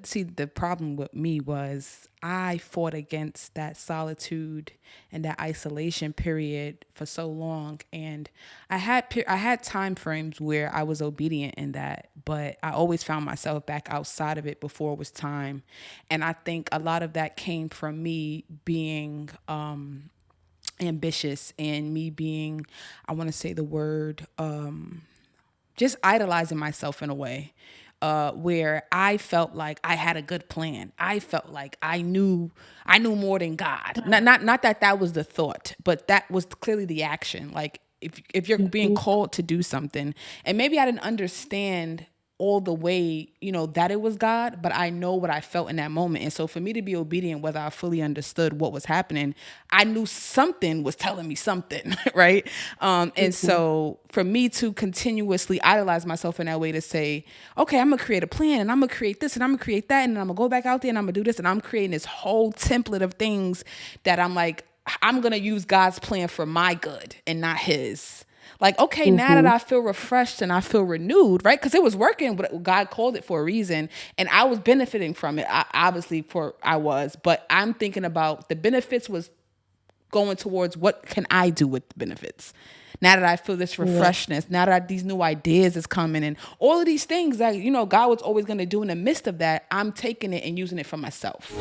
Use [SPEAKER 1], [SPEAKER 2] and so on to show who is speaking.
[SPEAKER 1] the problem with me was I fought against that solitude and that isolation period for so long, and I had time frames where I was obedient in that, but I always found myself back outside of it before it was time. And I think a lot of that came from me being ambitious, and me being, I want to say the word, just idolizing myself in a way, where I felt like I had a good plan. I felt like I knew more than God. Not that that was the thought, but that was clearly the action. Like if you're being called to do something, and maybe I didn't understand all the way, that it was God, but I know what I felt in that moment. And so for me to be obedient, whether I fully understood what was happening, I knew something was telling me something, right? And so for me to continuously idolize myself in that way, to say, okay, I'm gonna create a plan, and I'm gonna create this, and I'm gonna create that, and I'm gonna go back out there and I'm gonna do this, and I'm creating this whole template of things that I'm like, I'm gonna use God's plan for my good and not his. Like, okay, now that I feel refreshed and I feel renewed, right? Because it was working, but God called it for a reason, and I was benefiting from it. But I'm thinking about the benefits was going towards what can I do with the benefits. Now that I feel this refreshness, now that these new ideas is coming, and all of these things that God was always going to do in the midst of that, I'm taking it and using it for myself.